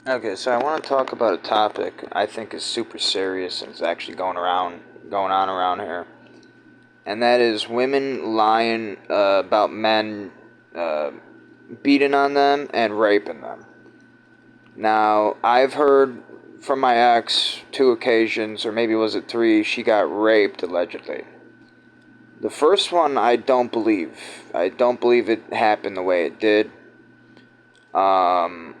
Okay, so I want to talk about a topic I think is super serious and is actually going on around here, and that is women lying about men uh, beating on them and raping them. Now, I've heard from my ex two occasions, or maybe was it three, she got raped allegedly. The first one, I don't believe. I don't believe it happened the way it did. Um,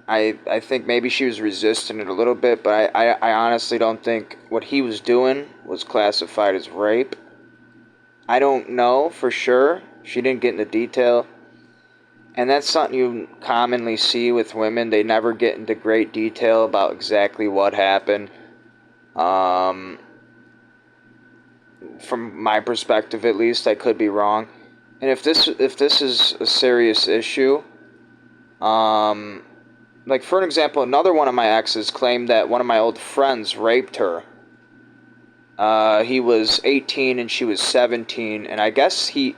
I think maybe she was resisting it a little bit, but I honestly don't think what he was doing was classified as rape. I don't know for sure. She didn't get into detail. And that's something you commonly see with women. They never get into great detail about exactly what happened. Um, from my perspective, at least, I could be wrong. And if this is a serious issue, um, like for an example, another one of my exes claimed that one of my old friends raped her. He was 18 and she was 17, and I guess he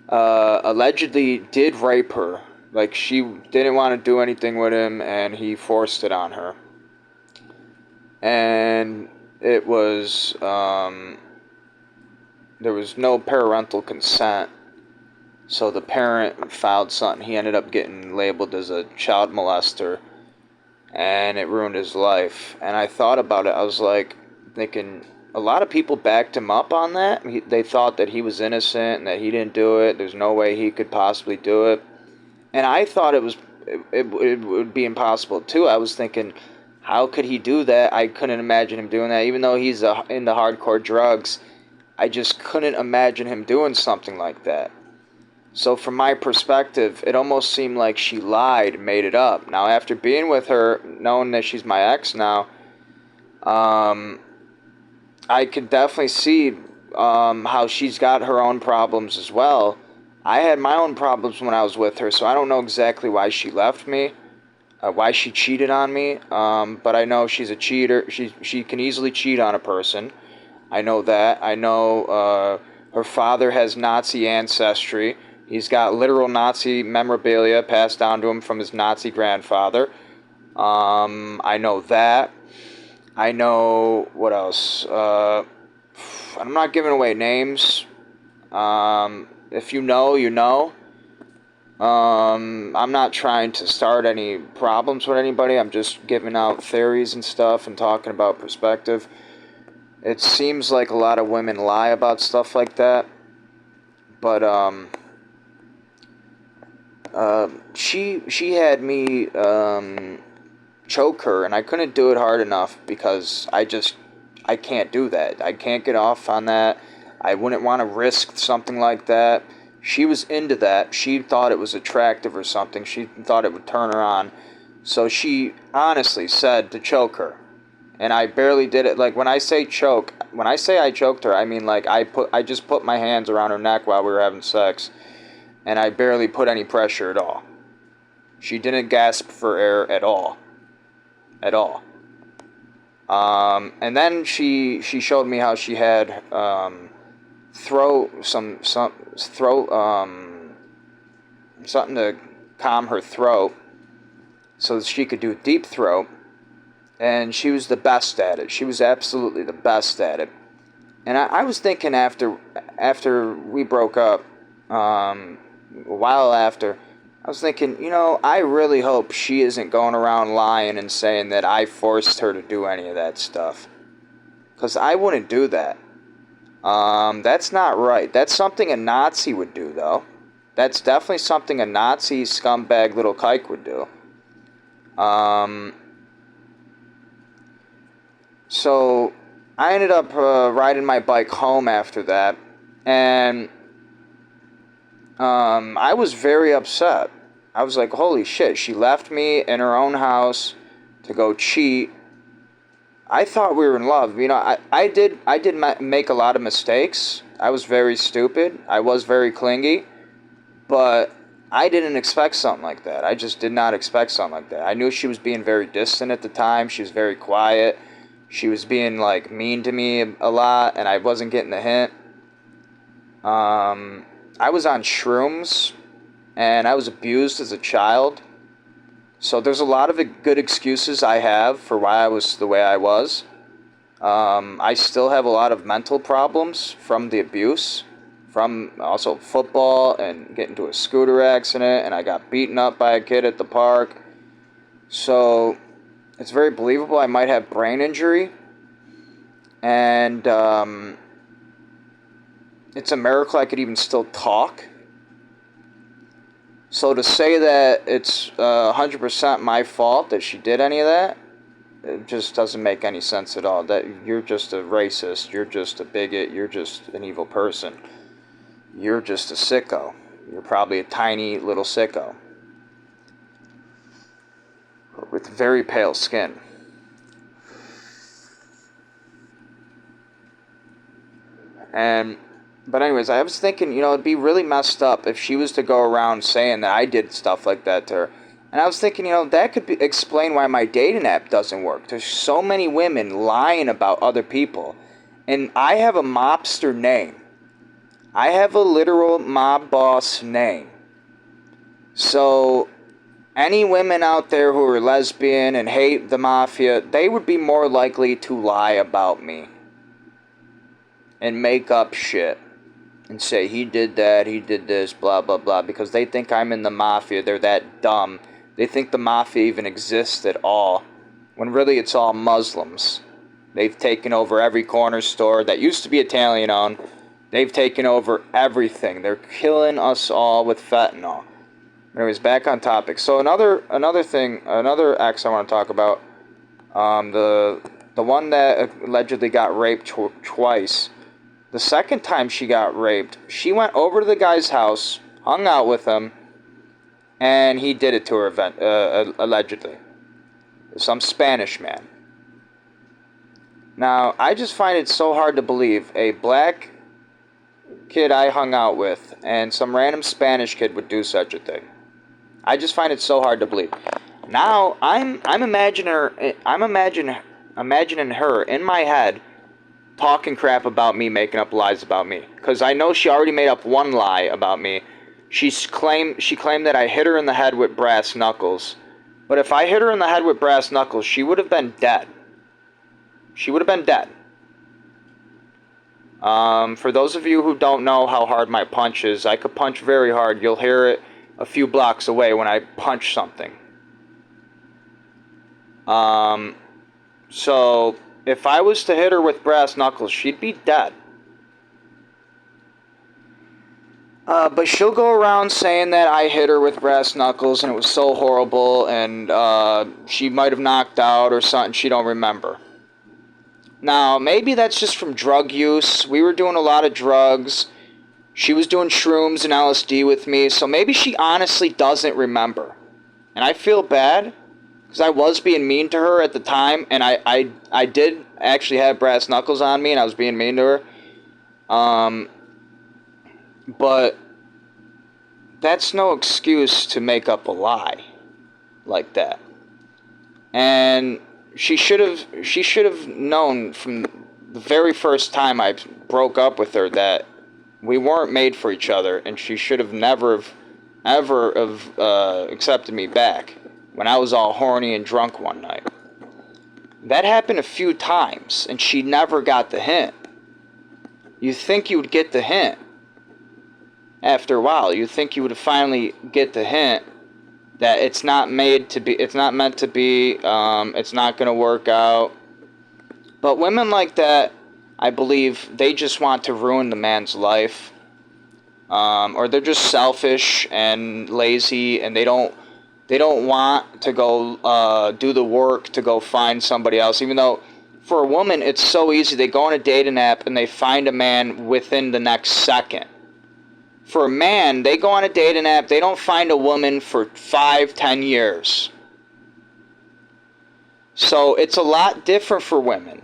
allegedly did rape her. Like she didn't want to do anything with him, and he forced it on her. And it was there was no parental consent, so the parent filed something. He ended up getting labeled as a child molester, and it ruined his life. And I thought about it. I was like thinking a lot of people backed him up on that. They thought that he was innocent and that he didn't do it. There's no way he could possibly do it. And I thought it would be impossible too. I was thinking, how could he do that? I couldn't imagine him doing that. Even though he's into hardcore drugs, I just couldn't imagine him doing something like that. So from my perspective, it almost seemed like she lied, made it up. Now after being with her, knowing that she's my ex now, um, I could definitely see how she's got her own problems as well. I had my own problems when I was with her, so I don't know exactly why she left me, why she cheated on me. But I know she's a cheater. She can easily cheat on a person. I know that. I know her father has Nazi ancestry. He's got literal Nazi memorabilia passed down to him from his Nazi grandfather. I know that. I know what else. I'm not giving away names. If you know, you know. I'm not trying to start any problems with anybody. I'm just giving out theories and stuff and talking about perspective. It seems like a lot of women lie about stuff like that, but she had me choke her, and I couldn't do it hard enough because I can't do that. I can't get off on that. I wouldn't want to risk something like that. She was into that. She thought it was attractive or something. She thought it would turn her on. So she honestly said to choke her. And I barely did it. Like when I say choke, when I say I choked her, I mean like I just put my hands around her neck while we were having sex, and I barely put any pressure at all. She didn't gasp for air at all. At all. And then she showed me how she had some throat something to calm her throat so that she could do deep throat, and she was the best at it. She was absolutely the best at it. And I was thinking after we broke up, a while after, I was thinking, I really hope she isn't going around lying and saying that I forced her to do any of that stuff. Because I wouldn't do that. That's not right. That's something a Nazi would do, though. That's definitely something a Nazi scumbag little kike would do. Um, so I ended up riding my bike home after that, and I was very upset. I was like, holy shit, she left me in her own house to go cheat. I thought we were in love. I did make a lot of mistakes. I was very stupid. I was very clingy. But I didn't expect something like that. I just did not expect something like that. I knew she was being very distant at the time. She was very quiet. She was being like mean to me a lot, and I wasn't getting the hint. I was on shrooms, and I was abused as a child. So there's a lot of good excuses I have for why I was the way I was. I still have a lot of mental problems from the abuse, from also football and getting into a scooter accident, and I got beaten up by a kid at the park. So it's very believable I might have brain injury, and it's a miracle I could even still talk. So to say that it's 100% my fault that she did any of that, it just doesn't make any sense at all. That you're just a racist, you're just a bigot, you're just an evil person. You're just a sicko. You're probably a tiny little sicko with very pale skin. But anyways, I was thinking, it'd be really messed up if she was to go around saying that I did stuff like that to her. And I was thinking, that could explain why my dating app doesn't work. There's so many women lying about other people. And I have a mobster name. I have a literal mob boss name. So any women out there who are lesbian and hate the mafia, they would be more likely to lie about me and make up shit and say he did that, he did this, blah, blah, blah, because they think I'm in the mafia. They're that dumb. They think the mafia even exists at all, when really it's all Muslims. They've taken over every corner store that used to be Italian-owned. They've taken over everything. They're killing us all with fentanyl. Anyways, back on topic. So another ex I want to talk about, the one that allegedly got raped twice. The second time she got raped, she went over to the guy's house, hung out with him, and he did it to her allegedly. Some Spanish man. Now, I just find it so hard to believe a black kid I hung out with and some random Spanish kid would do such a thing. I just find it so hard to believe. Now, I'm imagining her in my head talking crap about me, making up lies about me. Because I know she already made up one lie about me. She claimed that I hit her in the head with brass knuckles. But if I hit her in the head with brass knuckles, she would have been dead. She would have been dead. For those of you who don't know how hard my punch is, I could punch very hard. You'll hear it a few blocks away when I punch something. So if I was to hit her with brass knuckles, she'd be dead. But she'll go around saying that I hit her with brass knuckles and it was so horrible and she might have knocked out or something she don't remember. Now, maybe that's just from drug use. We were doing a lot of drugs. She was doing shrooms and LSD with me, so maybe she honestly doesn't remember. And I feel bad, because I was being mean to her at the time, and I did actually have brass knuckles on me, and I was being mean to her. But that's no excuse to make up a lie like that. And she should have known from the very first time I broke up with her that we weren't made for each other, and she should have never ever accepted me back when I was all horny and drunk one night. That happened a few times, and she never got the hint. You think you would get the hint after a while. You think you would finally get the hint that it's not meant to be, it's not going to work out. But women like that, I believe, they just want to ruin the man's life. Or they're just selfish and lazy, and they don't want to go do the work to go find somebody else. Even though for a woman, it's so easy. They go on a dating app and they find a man within the next second. For a man, they go on a dating app, they don't find a woman for 5-10 years. So it's a lot different for women.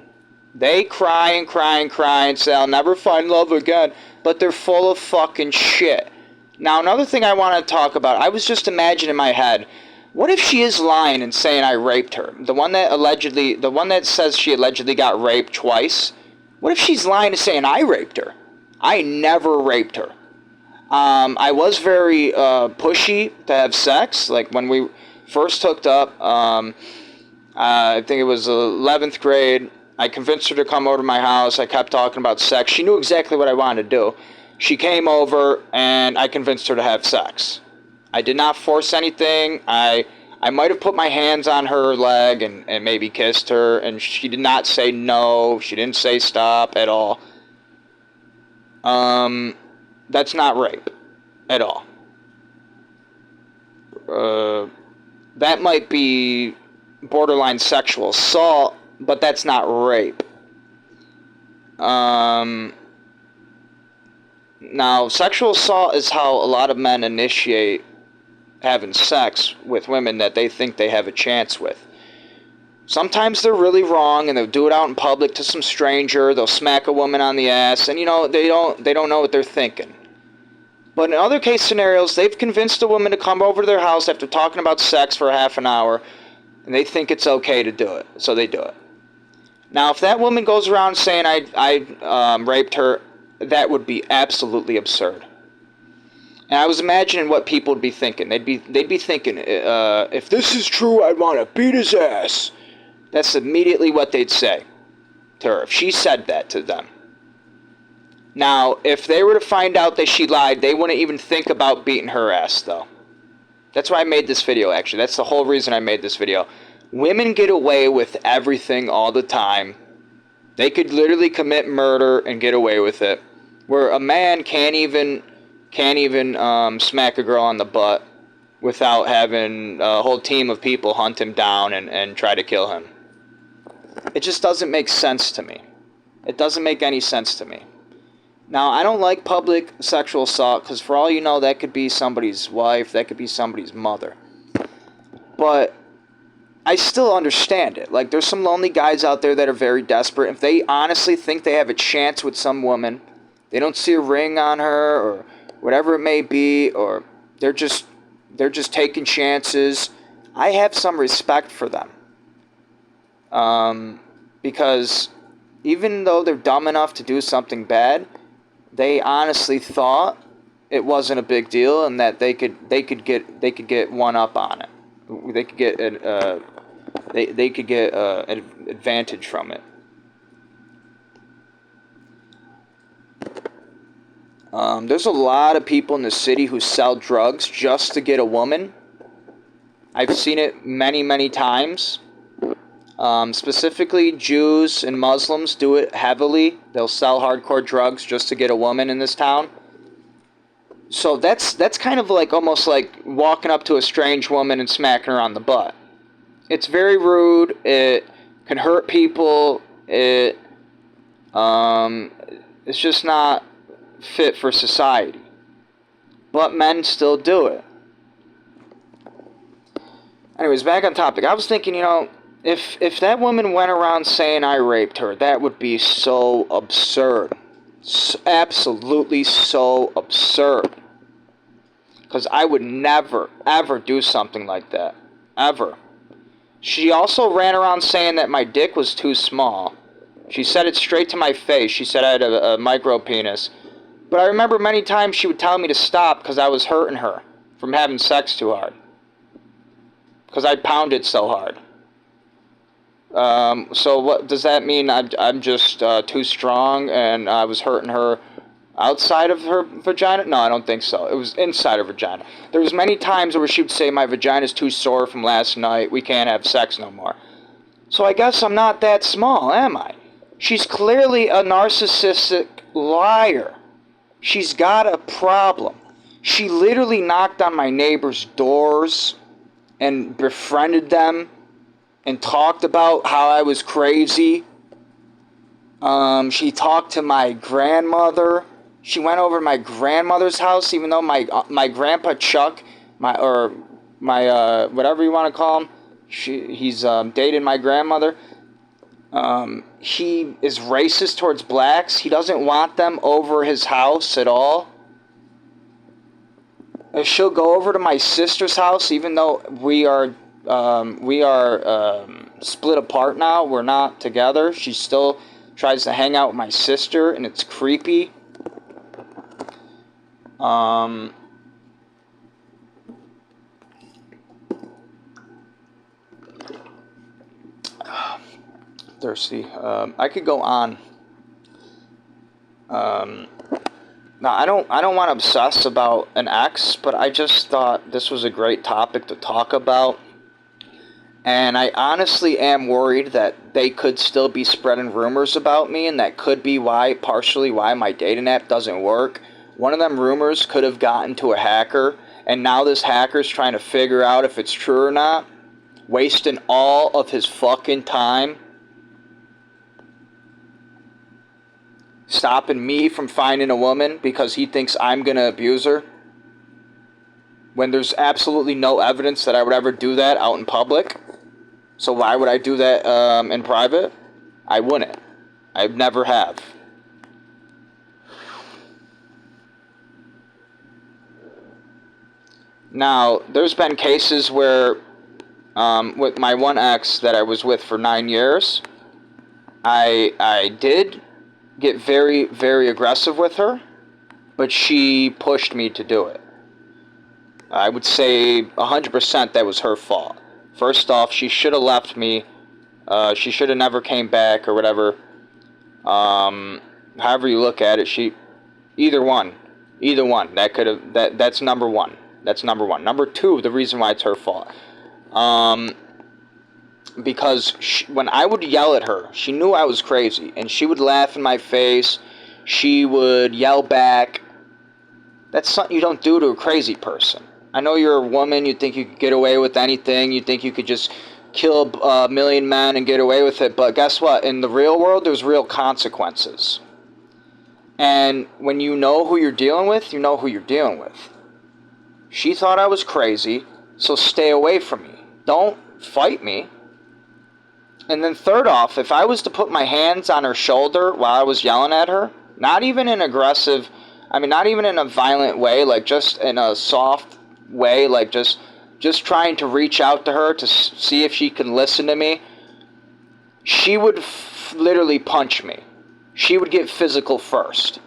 They cry and cry and cry and say, I'll never find love again. But they're full of fucking shit. Now, another thing I want to talk about, I was just imagining in my head, what if she is lying and saying I raped her? The one that says she allegedly got raped twice. What if she's lying and saying I raped her? I never raped her. I was very pushy to have sex. Like when first hooked up. I think it was 11th grade. I convinced her to come over to my house. I kept talking about sex. She knew exactly what I wanted to do. She came over, and I convinced her to have sex. I did not force anything. I might have put my hands on her leg and maybe kissed her, and she did not say no. She didn't say stop at all. That's not rape at all. That might be borderline sexual assault, but that's not rape. Now, sexual assault is how a lot of men initiate having sex with women that they think they have a chance with. Sometimes they're really wrong and they'll do it out in public to some stranger. They'll smack a woman on the ass, and they don't know what they're thinking. But in other case scenarios, they've convinced a woman to come over to their house after talking about sex for half an hour, and they think it's okay to do it, so they do it. Now, if that woman goes around saying I raped her, that would be absolutely absurd. And I was imagining what people would be thinking. They'd be thinking, if this is true, I'd want to beat his ass. That's immediately what they'd say to her if she said that to them. Now, if they were to find out that she lied, they wouldn't even think about beating her ass, though. That's why I made this video, actually. That's the whole reason I made this video. Women get away with everything all the time. They could literally commit murder and get away with it. Where a man can't even smack a girl on the butt without having a whole team of people hunt him down and try to kill him. It just doesn't make sense to me. It doesn't make any sense to me. Now, I don't like public sexual assault because for all you know, that could be somebody's wife, that could be somebody's mother. But I still understand it. Like, there's some lonely guys out there that are very desperate. If they honestly think they have a chance with some woman, they don't see a ring on her or whatever it may be, or they're just taking chances. I have some respect for them. Because even though they're dumb enough to do something bad, they honestly thought it wasn't a big deal and that they could get one up on it. They could get an advantage from it. There's a lot of people in the city who sell drugs just to get a woman. I've seen it many, many times. Specifically, Jews and Muslims do it heavily. They'll sell hardcore drugs just to get a woman in this town. So that's kind of like almost like walking up to a strange woman and smacking her on the butt. It's very rude. It can hurt people. It's just not fit for society. But men still do it. Anyways, back on topic. I was thinking, if that woman went around saying I raped her, that would be so absurd. Absolutely so absurd. Because I would never, ever do something like that. Ever. She also ran around saying that my dick was too small. She said it straight to my face. She said I had a micro penis. But I remember many times she would tell me to stop because I was hurting her from having sex too hard. Because I pounded so hard. So what does that mean? I'm just too strong and I was hurting her outside of her vagina? No, I don't think so. It was inside her vagina. There was many times where she would say my vagina's too sore from last night. We can't have sex no more. So I guess I'm not that small, am I? She's clearly a narcissistic liar. She's got a problem. She literally knocked on my neighbor's doors and befriended them and talked about how I was crazy. She talked to my grandmother. She went over to my grandmother's house, even though my grandpa Chuck, my whatever you want to call him, he's dated my grandmother. He is racist towards blacks. He doesn't want them over his house at all. She'll go over to my sister's house, even though we are split apart now. We're not together. She still tries to hang out with my sister, and it's creepy. thirsty. I could go on. Now I don't want to obsess about an ex, but I just thought this was a great topic to talk about. And I honestly am worried that they could still be spreading rumors about me, and that could be partially why my dating app doesn't work. One of them rumors could have gotten to a hacker, and now this hacker's trying to figure out if it's true or not, wasting all of his fucking time, stopping me from finding a woman because he thinks I'm gonna abuse her, when there's absolutely no evidence that I would ever do that out in public. So why would I do that in private? I wouldn't. I never have. Now, there's been cases where, with my one ex that I was with for 9 years, I did get very, very aggressive with her, but she pushed me to do it. I would say 100% that was her fault. First off, she should have left me. She should have never came back or whatever. However you look at it, either one. That's number one. That's number one. Number two, the reason why it's her fault. Because when I would yell at her, she knew I was crazy, and she would laugh in my face. She would yell back. That's something you don't do to a crazy person. I know you're a woman, you think you could get away with anything, you think you could just kill a million men and get away with it, but guess what? In the real world, there's real consequences. And when you know who you're dealing with, you know who you're dealing with. She thought I was crazy, so stay away from me. Don't fight me. And then third off, if I was to put my hands on her shoulder while I was yelling at her, not even in aggressive, not even in a violent way, like just in a soft way, like just trying to reach out to her to see if she can listen to me, she would literally punch me. She would get physical first.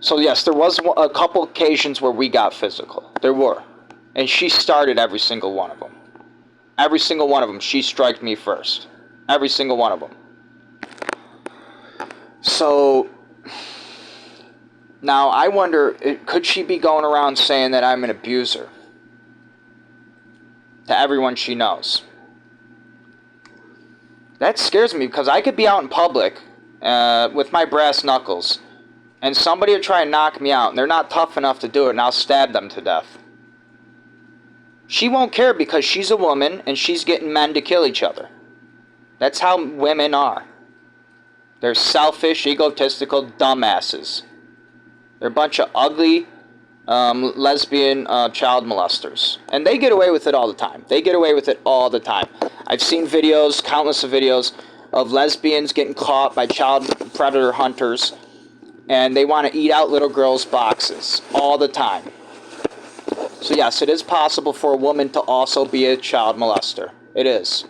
So yes, there was a couple occasions where we got physical. There were. And she started every single one of them. Every single one of them, she striked me first. Every single one of them. So now I wonder, could she be going around saying that I'm an abuser to everyone she knows? That scares me, because I could be out in public with my brass knuckles, and somebody would try and knock me out, and they're not tough enough to do it, and I'll stab them to death. She won't care, because she's a woman and she's getting men to kill each other. That's how women are. They're selfish, egotistical dumbasses. They're a bunch of ugly, lesbian child molesters. And they get away with it all the time. They get away with it all the time. I've seen videos, countless of videos, of lesbians getting caught by child predator hunters, and they want to eat out little girls' boxes all the time. So yes, it is possible for a woman to also be a child molester. It is.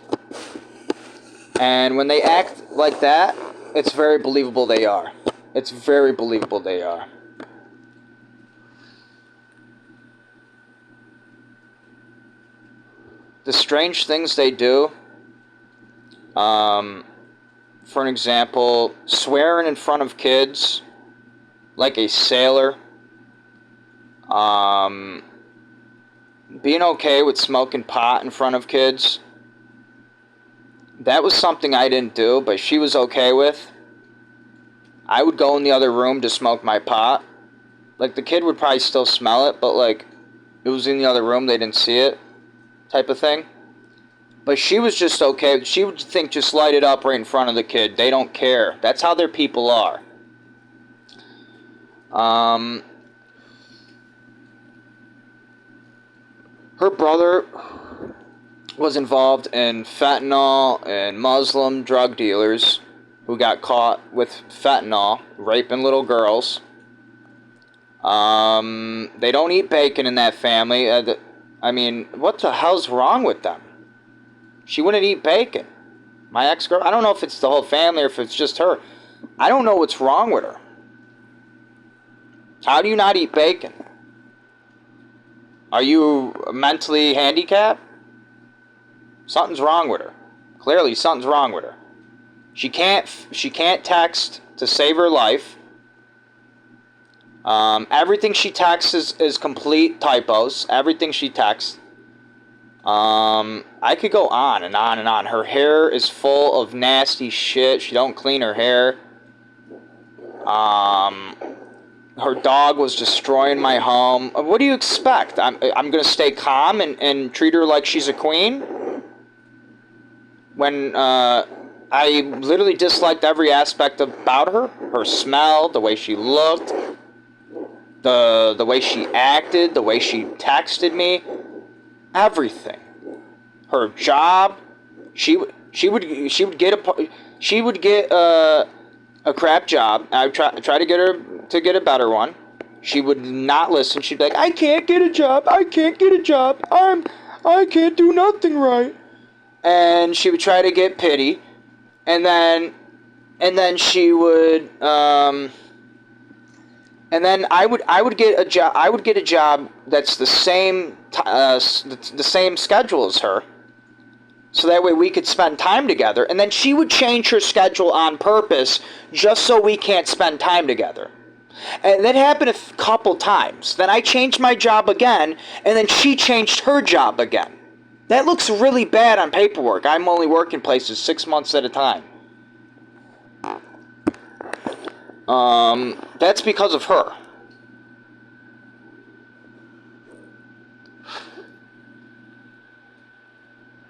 And when they act like that, it's very believable they are. It's very believable they are. The strange things they do, for an example, swearing in front of kids like a sailor, being okay with smoking pot in front of kids. That was something I didn't do, but she was okay with. I would go in the other room to smoke my pot. Like, the kid would probably still smell it, but like, it was in the other room, they didn't see it, type of thing. But she was just okay. She would think, just light it up right in front of the kid. They don't care. That's how their people are. Her brother was involved in fentanyl and Muslim drug dealers who got caught with fentanyl, raping little girls. They don't eat bacon in that family. What the hell's wrong with them? She wouldn't eat bacon. My ex-girl, I don't know if it's the whole family or if it's just her. I don't know what's wrong with her. How do you not eat bacon? Are you mentally handicapped? Something's wrong with her. Clearly, something's wrong with her. She can't text to save her life. Everything she texts is complete typos. Everything she texts. I could go on and on and on. Her hair is full of nasty shit. She don't clean her hair. Her dog was destroying my home. What do you expect? I'm gonna stay calm and treat her like she's a queen? When, I literally disliked every aspect about her. Her smell, the way she looked, the way she acted, the way she texted me, everything. Her job, she would get a crap job. I try to get her to get a better one. She would not listen. She'd be like, I can't get a job. I can't get a job. I can't do nothing right. And she would try to get pity, and then she would, and then I would get a job. I would get a job that's the same schedule as her, so that way we could spend time together. And then she would change her schedule on purpose just so we can't spend time together. And that happened a couple times. Then I changed my job again, and then she changed her job again. That looks really bad on paperwork. I'm only working places 6 months at a time. That's because of her.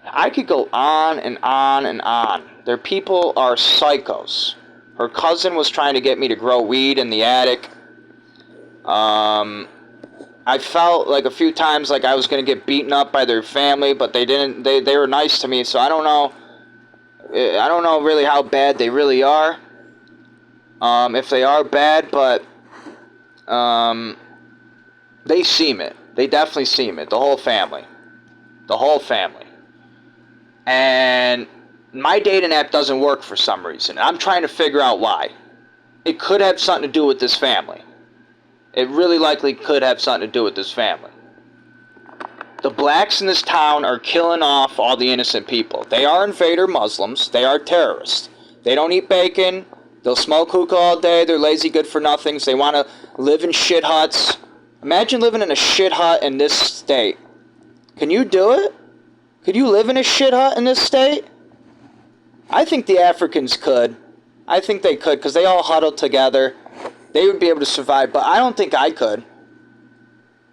I could go on and on and on. Their people are psychos. Her cousin was trying to get me to grow weed in the attic. I felt like a few times like I was going to get beaten up by their family, but they didn't. They were nice to me, so I don't know. I don't know really how bad they really are. If they are bad, but they seem it. They definitely seem it. The whole family. The whole family. And my dating app doesn't work for some reason. I'm trying to figure out why. It could have something to do with this family. It really likely could have something to do with this family. The blacks in this town are killing off all the innocent people. They are invader Muslims. They are terrorists. They don't eat bacon. They'll smoke hookah all day. They're lazy good-for-nothings. They want to live in shit huts. Imagine living in a shit hut in this state. Can you do it? Could you live in a shit hut in this state? I think the Africans could. I think they could, because they all huddle together. They would be able to survive, but I don't think I could.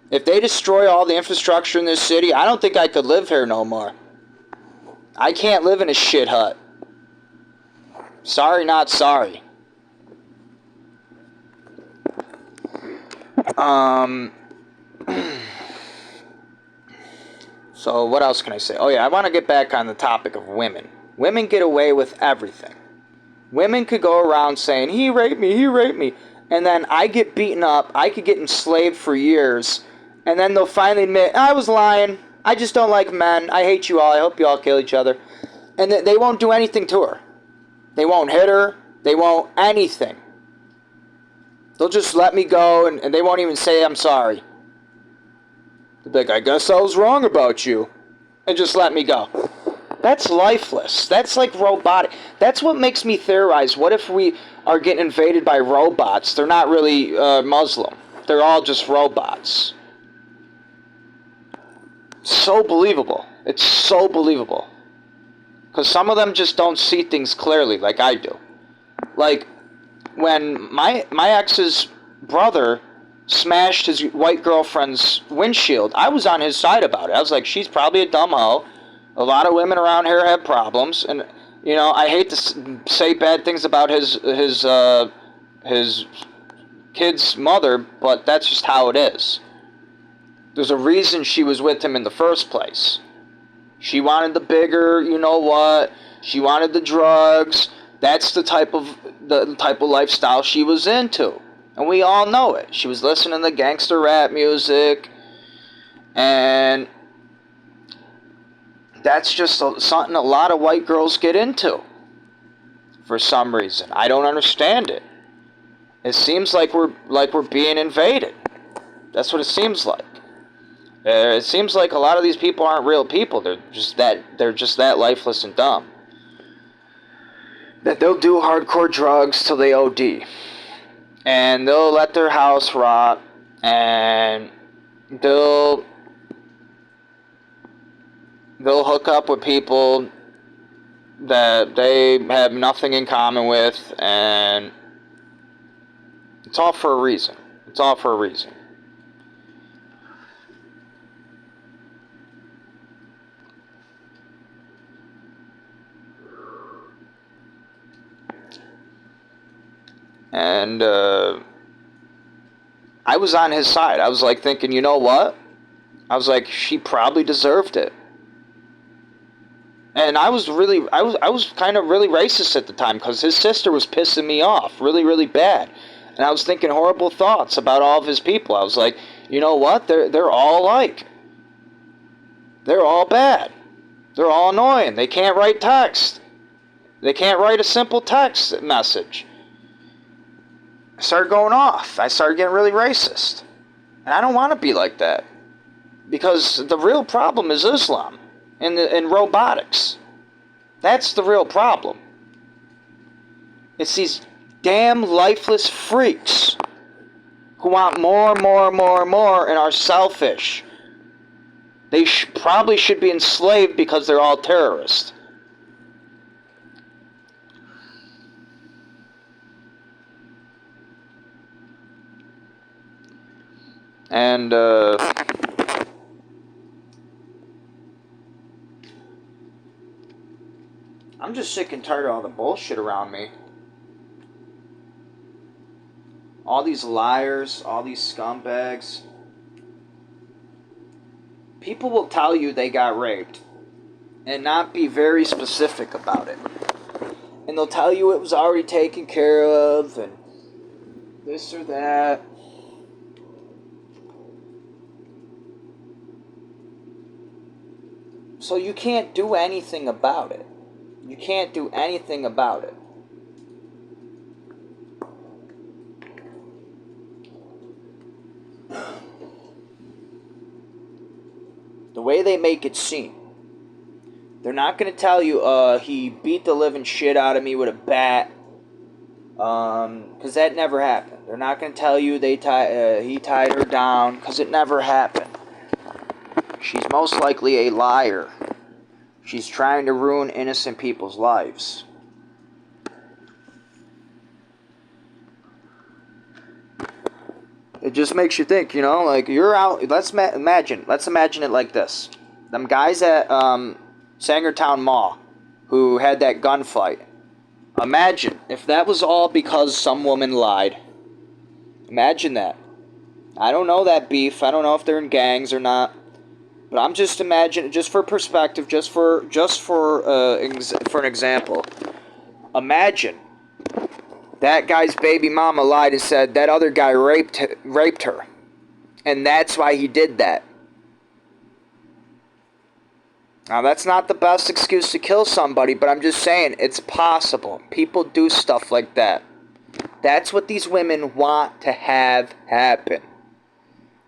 If they destroy all the infrastructure in this city, I don't think I could live here no more. I can't live in a shit hut. Sorry, not sorry. So what else can I say? Oh yeah, I want to get back on the topic of women. Women get away with everything. Women could go around saying, he raped me, he raped me. And then I get beaten up, I could get enslaved for years, and then they'll finally admit, I was lying, I just don't like men, I hate you all, I hope you all kill each other. And they won't do anything to her. They won't hit her, they won't anything. They'll just let me go, and they won't even say I'm sorry. They'll be like, I guess I was wrong about you. And just let me go. That's lifeless. That's like robotic. That's what makes me theorize. What if we are getting invaded by robots? They're not really Muslim. They're all just robots. So believable. It's so believable. Because some of them just don't see things clearly like I do. Like, when my ex's brother smashed his white girlfriend's windshield, I was on his side about it. I was like, she's probably a dumb hoe. A lot of women around here have problems, and you know, I hate to say bad things about his kid's mother, but that's just how it is. There's a reason she was with him in the first place. She wanted the bigger, you know what? She wanted the drugs. That's the type of lifestyle she was into, and we all know it. She was listening to gangster rap music, and that's just something a lot of white girls get into for some reason. I don't understand it. It seems like we're being invaded. That's what it seems like. It seems like a lot of these people aren't real people. They're just that lifeless and dumb. that they'll do hardcore drugs till they OD. And they'll let their house rot, and they'll hook up with people that they have nothing in common with, and it's all for a reason. It's all for a reason. And I was on his side. I was like thinking, you know what? I was like, she probably deserved it. And I was kind of really racist at the time because his sister was pissing me off really, really bad. And I was thinking horrible thoughts about all of his people. I was like, you know what? They're all alike. They're all bad. They're all annoying. They can't write text. They can't write a simple text message. I started going off. I started getting really racist. And I don't want to be like that. Because the real problem is Islam and robotics. That's the real problem. It's these damn lifeless freaks who want more and are selfish. They probably should be enslaved because they're all terrorists. And I'm just sick and tired of all the bullshit around me. All these liars, all these scumbags. People will tell you they got raped and not be very specific about it. And they'll tell you it was already taken care of and this or that. So you can't do anything about it. You can't do anything about it. The way they make it seem. They're not going to tell you, he beat the living shit out of me with a bat. Because that never happened. They're not going to tell you he tied her down, because it never happened. She's most likely a liar. She's trying to ruin innocent people's lives. It just makes you think, like you're out. Let's imagine it like this: them guys at Sangertown Mall who had that gunfight. Imagine if that was all because some woman lied. Imagine that. I don't know that beef. I don't know if they're in gangs or not. But I'm just imagining, just for perspective, just for an example. Imagine that guy's baby mama lied and said that other guy raped her, and that's why he did that. Now that's not the best excuse to kill somebody, but I'm just saying it's possible. People do stuff like that. That's what these women want to have happen.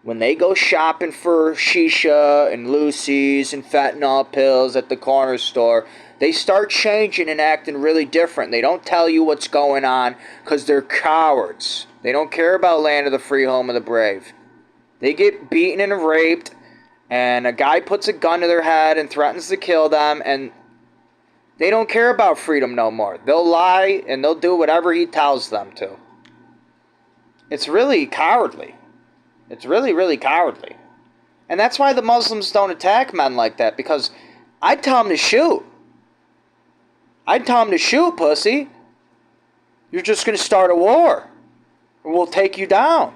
When they go shopping for shisha and Lucy's and fentanyl pills at the corner store, they start changing and acting really different. They don't tell you what's going on because they're cowards. They don't care about land of the free, home of the brave. They get beaten and raped, and a guy puts a gun to their head and threatens to kill them, and they don't care about freedom no more. They'll lie and they'll do whatever he tells them to. It's really cowardly. It's really, really cowardly. And that's why the Muslims don't attack men like that, because I'd tell them to shoot. I'd tell them to shoot, pussy. You're just going to start a war. Or we'll take you down.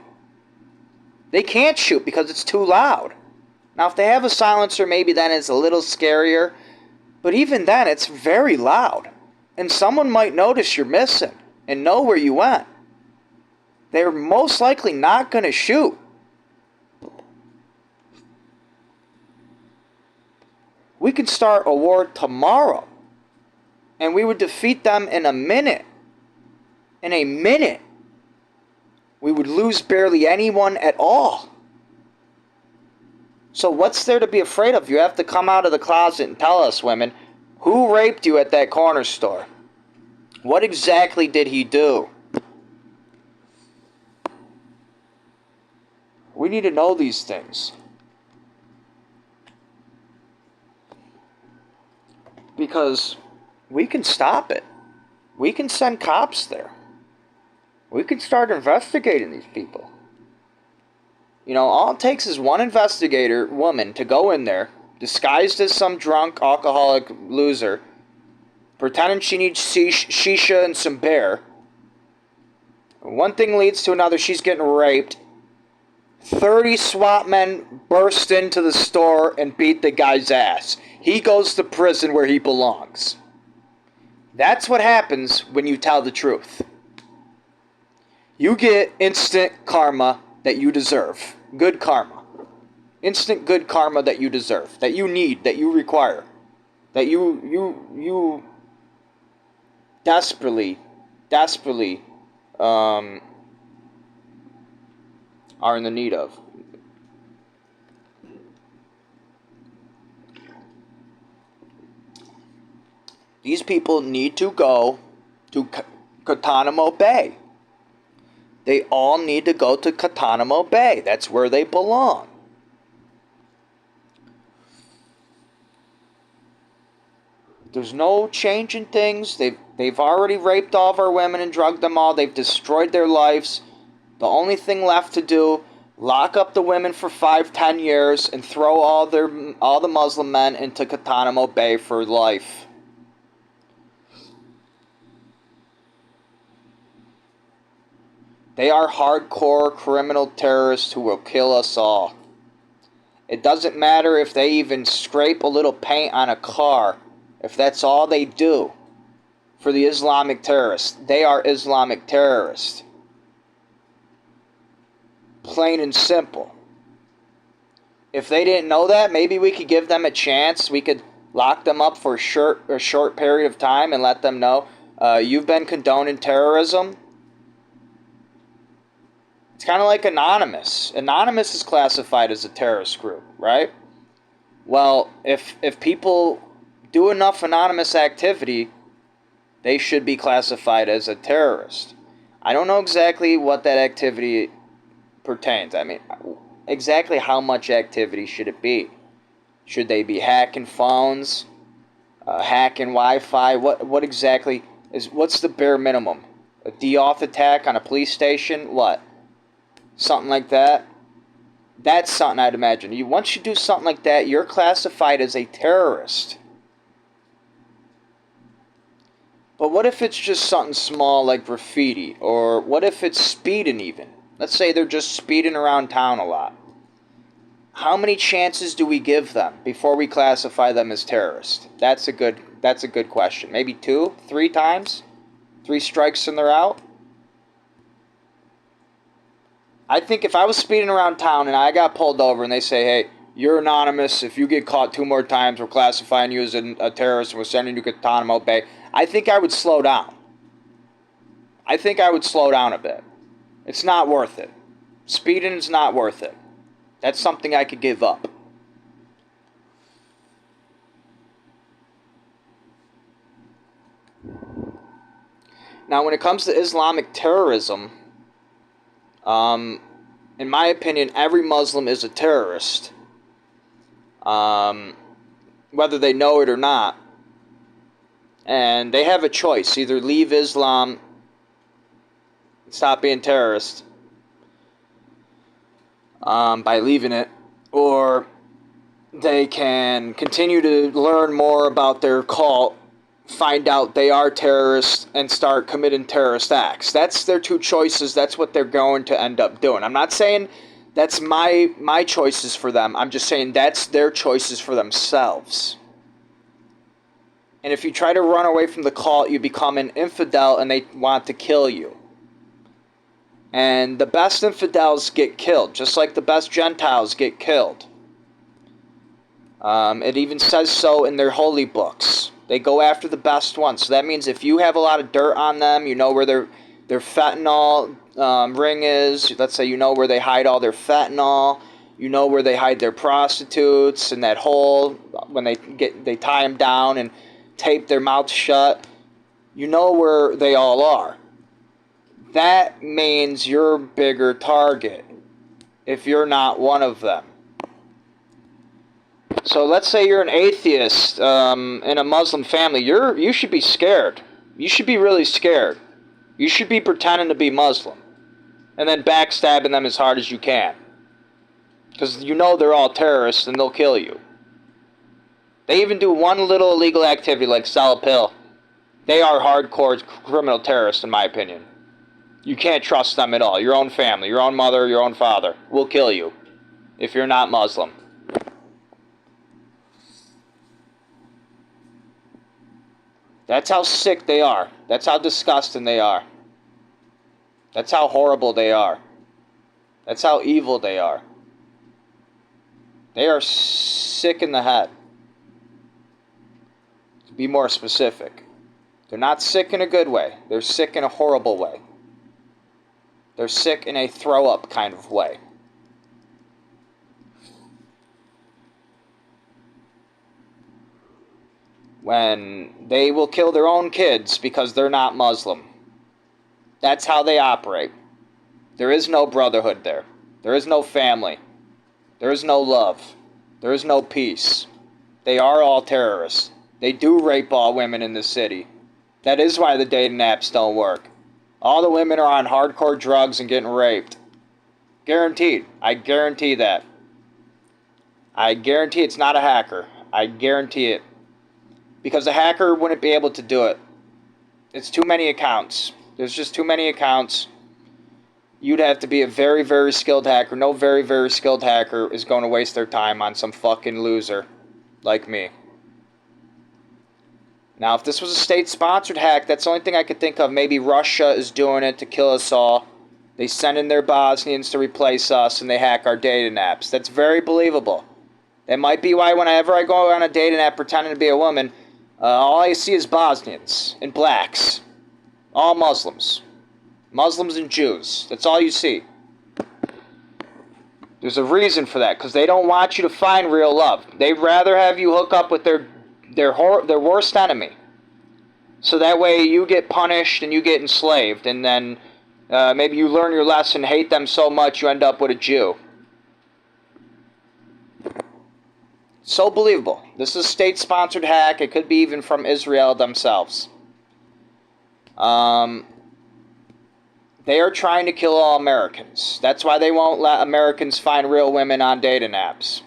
They can't shoot because it's too loud. Now, if they have a silencer, maybe then it's a little scarier. But even then, it's very loud. And someone might notice you're missing and know where you went. They're most likely not going to shoot. We could start a war tomorrow, and we would defeat them in a minute. In a minute. We would lose barely anyone at all. So what's there to be afraid of? You have to come out of the closet and tell us, women, who raped you at that corner store? What exactly did he do? We need to know these things. Because we can stop it. We can send cops there. We can start investigating these people. You know, all it takes is one investigator, woman, to go in there, disguised as some drunk, alcoholic loser, pretending she needs shisha and some beer. One thing leads to another, she's getting raped. 30 SWAT men burst into the store and beat the guy's ass. He goes to prison where he belongs. That's what happens when you tell the truth. You get instant karma that you deserve. Good karma. Instant good karma that you deserve. That you need. That you require. That you desperately are in the need of. These people need to go to Guantanamo Bay. They all need to go to Guantanamo Bay. That's where they belong. There's no change in things. They've already raped all of our women and drugged them all. They've destroyed their lives. The only thing left to do, lock up the women for 5-10 years and throw all the Muslim men into Guantanamo Bay for life. They are hardcore criminal terrorists who will kill us all. It doesn't matter if they even scrape a little paint on a car. If that's all they do for the Islamic terrorists, they are Islamic terrorists. Plain and simple. If they didn't know that, maybe we could give them a chance. We could lock them up for a short period of time and let them know, you've been condoning terrorism. It's kind of like Anonymous. Anonymous is classified as a terrorist group, right? Well, if people do enough anonymous activity, they should be classified as a terrorist. I don't know exactly what that activity pertains. I mean, exactly how much activity should it be? Should they be hacking phones, hacking Wi-Fi? What exactly what's the bare minimum? A DDoS attack on a police station? What? Something like that? That's something I'd imagine. Once you do something like that, you're classified as a terrorist. But what if it's just something small like graffiti? Or what if it's speeding even? Let's say they're just speeding around town a lot. How many chances do we give them before we classify them as terrorists? That's a good question. Maybe 2, 3 times? 3 strikes and they're out? I think if I was speeding around town and I got pulled over and they say, hey, you're anonymous, if you get caught 2 more times, we're classifying you as a terrorist and we're sending you to Guantanamo Bay, I think I would slow down. I think I would slow down a bit. It's not worth it. Speeding is not worth it. That's something I could give up. Now, when it comes to Islamic terrorism, in my opinion, every Muslim is a terrorist, whether they know it or not. And they have a choice: either leave Islam, stop being terrorists by leaving it, or they can continue to learn more about their cult, find out they are terrorists, and start committing terrorist acts. That's their 2 choices. That's what they're going to end up doing. I'm not saying that's my choices for them. I'm just saying that's their choices for themselves. And if you try to run away from the cult, you become an infidel and they want to kill you. And the best infidels get killed, just like the best Gentiles get killed. It even says so in their holy books. They go after the best ones. So that means if you have a lot of dirt on them, you know where their fentanyl ring is. Let's say you know where they hide all their fentanyl. You know where they hide their prostitutes in that hole when they tie them down and tape their mouth shut. You know where they all are. That means you're a bigger target if you're not one of them. So let's say you're an atheist in a Muslim family. You should be scared. You should be really scared. You should be pretending to be Muslim and then backstabbing them as hard as you can. Because you know they're all terrorists and they'll kill you. They even do one little illegal activity like sell a pill. They are hardcore criminal terrorists in my opinion. You can't trust them at all. Your own family, your own mother, your own father will kill you if you're not Muslim. That's how sick they are. That's how disgusting they are. That's how horrible they are. That's how evil they are. They are sick in the head. To be more specific. They're not sick in a good way. They're sick in a horrible way. They're sick in a throw-up kind of way. When they will kill their own kids because they're not Muslim. That's how they operate. There is no brotherhood there. There is no family. There is no love. There is no peace. They are all terrorists. They do rape all women in the city. That is why the dating apps don't work. All the women are on hardcore drugs and getting raped. Guaranteed. I guarantee that. I guarantee it's not a hacker. I guarantee it. Because a hacker wouldn't be able to do it. It's too many accounts. There's just too many accounts. You'd have to be a very, very skilled hacker. No very, very skilled hacker is going to waste their time on some fucking loser like me. Now, if this was a state-sponsored hack, that's the only thing I could think of. Maybe Russia is doing it to kill us all. They send in their Bosnians to replace us, and they hack our dating apps. That's very believable. That might be why whenever I go on a dating app pretending to be a woman, all I see is Bosnians and blacks. All Muslims. Muslims and Jews. That's all you see. There's a reason for that, because they don't want you to find real love. They'd rather have you hook up with their worst enemy. So that way you get punished and you get enslaved, and then maybe you learn your lesson, hate them so much you end up with a Jew. So believable. This is a state-sponsored hack. It could be even from Israel themselves. They are trying to kill all Americans. That's why they won't let Americans find real women on dating apps.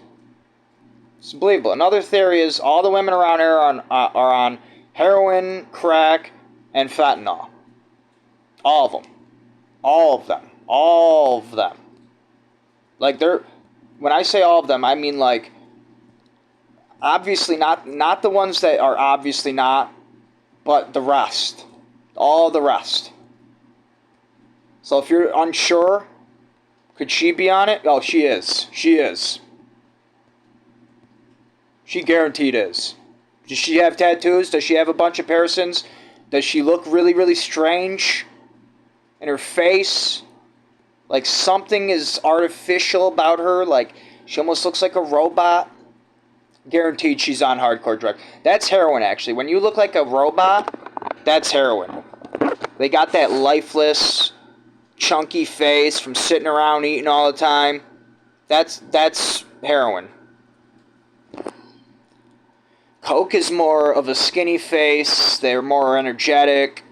It's believable. Another theory is all the women around here are on heroin, crack, and fentanyl. All of them. All of them. All of them. Like when I say all of them, I mean like obviously not the ones that are obviously not, but the rest. All the rest. So if you're unsure, could she be on it? Oh, she is. She is. She guaranteed is. Does she have tattoos? Does she have a bunch of piercings? Does she look really, really strange in her face? Like something is artificial about her. Like she almost looks like a robot. Guaranteed she's on hardcore drug. That's heroin, actually. When you look like a robot, that's heroin. They got that lifeless, chunky face from sitting around eating all the time. That's heroin. Coke is more of a skinny face. They're more energetic.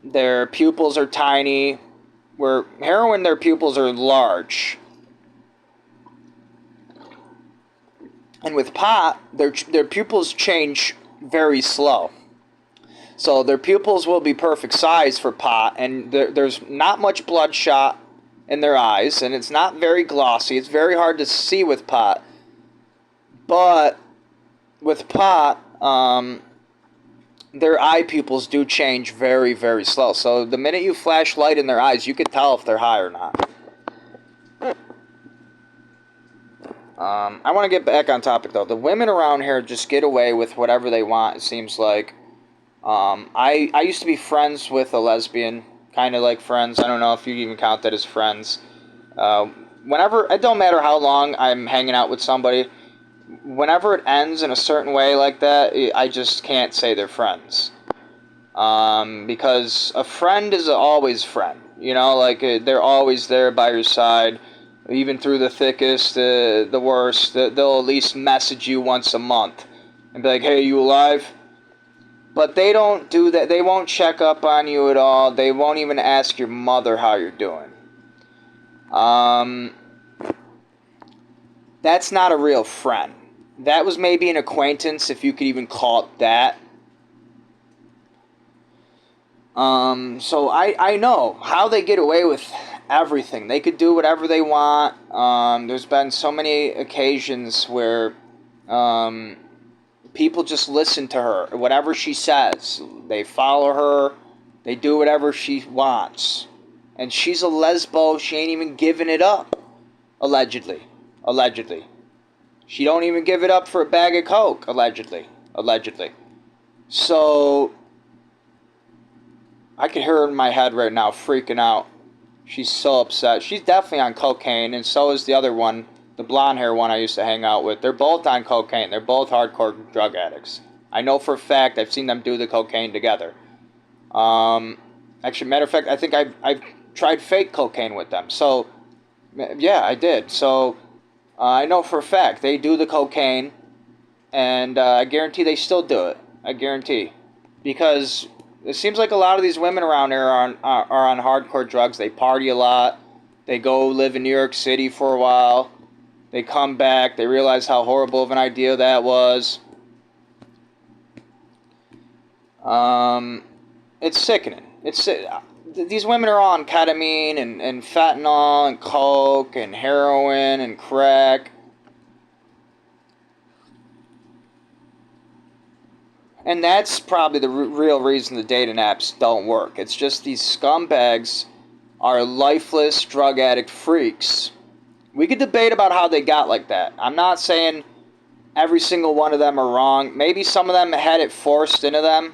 Their pupils are tiny. Where heroin, their pupils are large. And with pot, their pupils change very slow. So their pupils will be perfect size for pot, and there's not much bloodshot in their eyes, and it's not very glossy. It's very hard to see with pot. But with pot, their eye pupils do change very, very slow. So the minute you flash light in their eyes, you can tell if they're high or not. I want to get back on topic, though. The women around here just get away with whatever they want, it seems like. I used to be friends with a lesbian, kind of like friends. I don't know if you even count that as friends. Whenever, it don't matter how long I'm hanging out with somebody, whenever it ends in a certain way like that, I just can't say they're friends. Because a friend is always friend. You know, like they're always there by your side, even through the thickest, the worst. They'll at least message you once a month and be like, "Hey, you alive?" But they don't do that. They won't check up on you at all. They won't even ask your mother how you're doing. Um, that's not a real friend. That was maybe an acquaintance, if you could even call it that. So I know how they get away with everything. They could do whatever they want. There's been so many occasions where people just listen to her. Whatever she says, they follow her. They do whatever she wants. And she's a lesbo. She ain't even giving it up. Allegedly. Allegedly. She don't even give it up for a bag of coke. Allegedly. Allegedly. So I can hear her in my head right now freaking out. She's so upset. She's definitely on cocaine, and so is the other one, the blonde hair one I used to hang out with. They're both on cocaine. They're both hardcore drug addicts. I know for a fact I've seen them do the cocaine together. Actually, matter of fact, I think I've tried fake cocaine with them. So, yeah, I did. So, I know for a fact they do the cocaine, and I guarantee they still do it. I guarantee. Because it seems like a lot of these women around here are on hardcore drugs. They party a lot. They go live in New York City for a while. They come back. They realize how horrible of an idea that was. It's sickening. These women are on ketamine and fentanyl and coke and heroin and crack. And that's probably the real reason the dating apps don't work. It's just these scumbags are lifeless drug addict freaks. We could debate about how they got like that. I'm not saying every single one of them are wrong. Maybe some of them had it forced into them.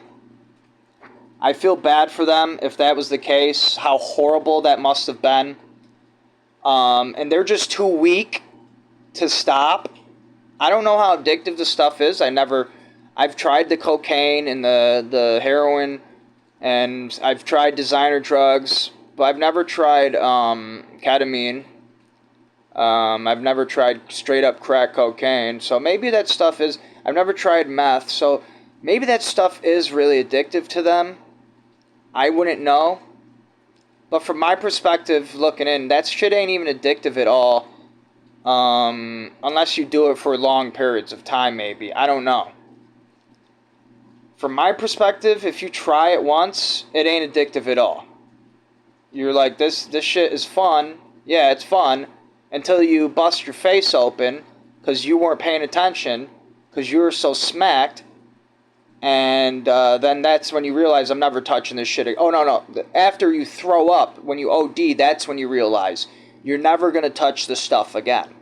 I feel bad for them if that was the case, how horrible that must have been. And they're just too weak to stop. I don't know how addictive the stuff is. I've tried the cocaine and the heroin, and I've tried designer drugs, but I've never tried ketamine. I've never tried straight up crack cocaine. So maybe that stuff is. I've never tried meth. So maybe that stuff is really addictive to them. I wouldn't know. But from my perspective, looking in, that shit ain't even addictive at all. Unless you do it for long periods of time, maybe. I don't know. From my perspective, if you try it once, it ain't addictive at all. You're like, this shit is fun. Yeah, it's fun. Until you bust your face open because you weren't paying attention because you were so smacked. And then that's when you realize I'm never touching this shit. Oh, no. After you throw up, when you OD, that's when you realize you're never going to touch the stuff again.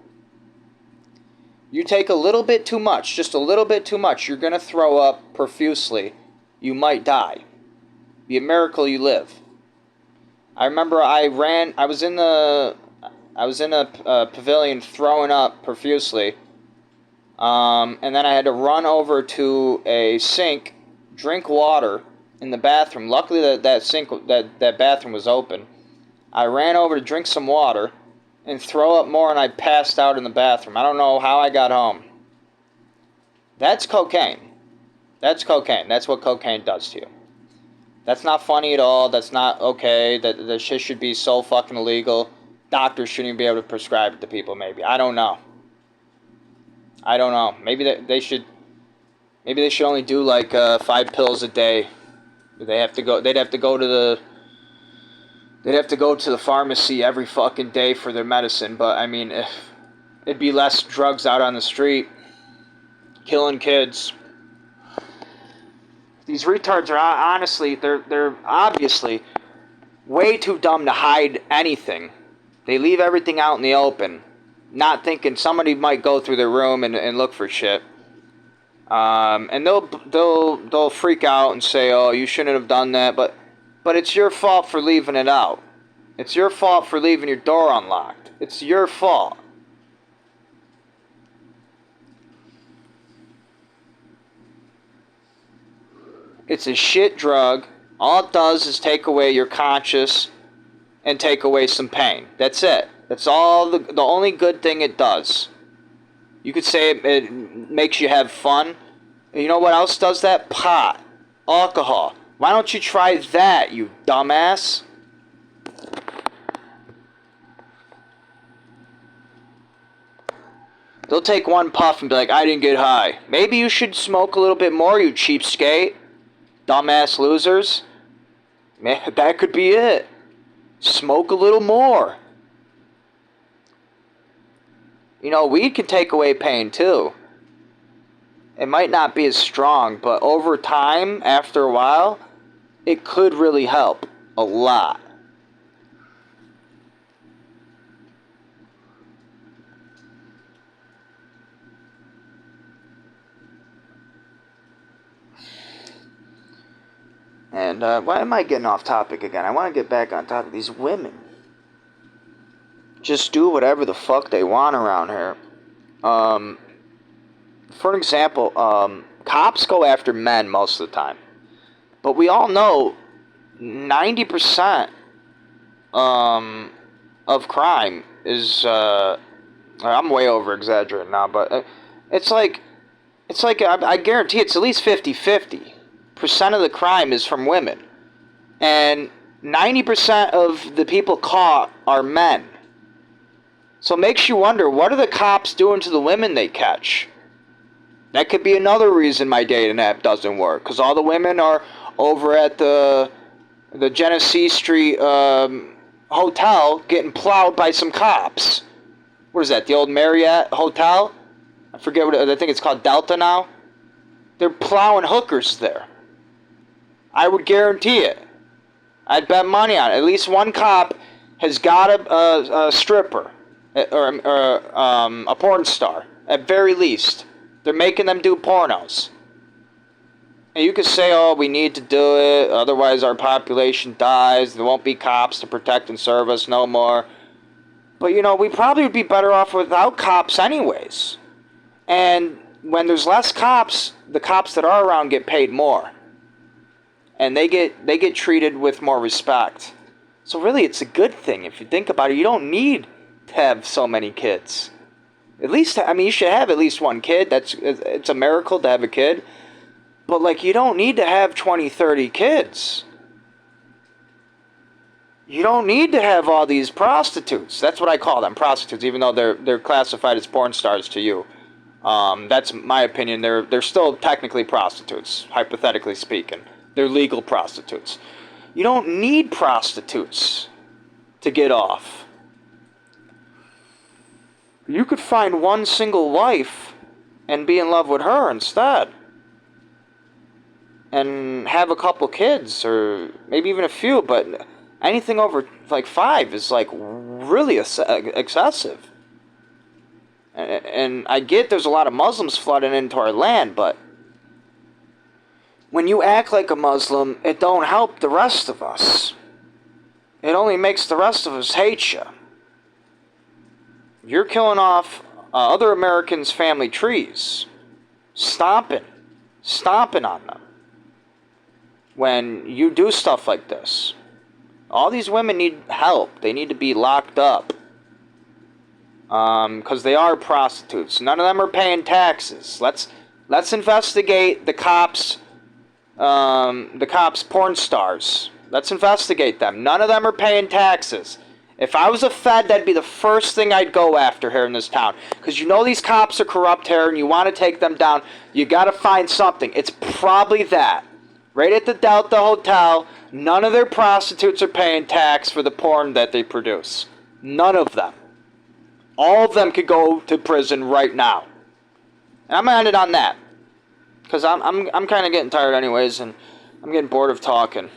You take a little bit too much, just a little bit too much, you're going to throw up profusely. You might die. Be a miracle you live. I remember I was in a pavilion throwing up profusely. And then I had to run over to a sink, drink water in the bathroom. Luckily that bathroom was open. I ran over to drink some water and throw up more, and I passed out in the bathroom. I don't know how I got home. That's cocaine. That's cocaine. That's what cocaine does to you. That's not funny at all. That's not okay. That shit should be so fucking illegal. Doctors shouldn't even be able to prescribe it to people, maybe. I don't know. Maybe they should only do like 5 pills a day. They'd have to go to the pharmacy every fucking day for their medicine. But I mean, it'd be less drugs out on the street, killing kids. These retards are honestly, they're obviously way too dumb to hide anything. They leave everything out in the open, not thinking somebody might go through their room and look for shit. And they'll freak out and say, "Oh, you shouldn't have done that," but it's your fault for leaving it out. It's your fault for leaving your door unlocked. It's your fault. It's a shit drug. All it does is take away your conscience and take away some pain. That's it. That's all the only good thing it does. You could say it makes you have fun. You know what else does that? Pot. Alcohol. Why don't you try that, you dumbass? They'll take one puff and be like, I didn't get high. Maybe you should smoke a little bit more, you cheapskate. Dumbass losers. Man, that could be it. Smoke a little more. You know, weed can take away pain too. It might not be as strong, but over time, after a while, it could really help a lot. And why am I getting off topic again? I want to get back on topic. These women just do whatever the fuck they want around here. For an example, cops go after men most of the time. But we all know 90% of crime is, I'm way over exaggerating now, but it's like I guarantee it's at least 50-50% of the crime is from women. And 90% of the people caught are men. So it makes you wonder, what are the cops doing to the women they catch? That could be another reason my dating app doesn't work. Because all the women are over at the Genesee Street hotel getting plowed by some cops. What is that, the old Marriott Hotel? I forget what I think it's called, Delta now. They're plowing hookers there. I would guarantee it. I'd bet money on it. At least one cop has got a stripper or a porn star, at very least. They're making them do pornos. And you could say, oh, we need to do it, otherwise our population dies, there won't be cops to protect and serve us no more. But, you know, we probably would be better off without cops anyways. And when there's less cops, the cops that are around get paid more. And they get treated with more respect. So really, it's a good thing. If you think about it, you don't need to have so many kids. At least, I mean, you should have at least one kid. It's a miracle to have a kid. But, like, you don't need to have 20, 30 kids. You don't need to have all these prostitutes. That's what I call them, prostitutes, even though they're classified as porn stars to you. That's my opinion. They're still technically prostitutes, hypothetically speaking. They're legal prostitutes. You don't need prostitutes to get off. You could find one single wife and be in love with her instead. And have a couple kids, or maybe even a few, but anything over like 5 is like really excessive. And I get there's a lot of Muslims flooding into our land, but when you act like a Muslim, it don't help the rest of us. It only makes the rest of us hate you. You're killing off other Americans' family trees. Stomping on them. When you do stuff like this. All these women need help. They need to be locked up. Because they are prostitutes. None of them are paying taxes. Let's investigate the cops' porn stars. Let's investigate them. None of them are paying taxes. If I was a Fed, that'd be the first thing I'd go after here in this town. Because you know these cops are corrupt here and you want to take them down. You got to find something. It's probably that. Right at the Delta Hotel, none of their prostitutes are paying tax for the porn that they produce. None of them. All of them could go to prison right now. And I'm going to end it on that. Because I'm kind of getting tired anyways, and I'm getting bored of talking.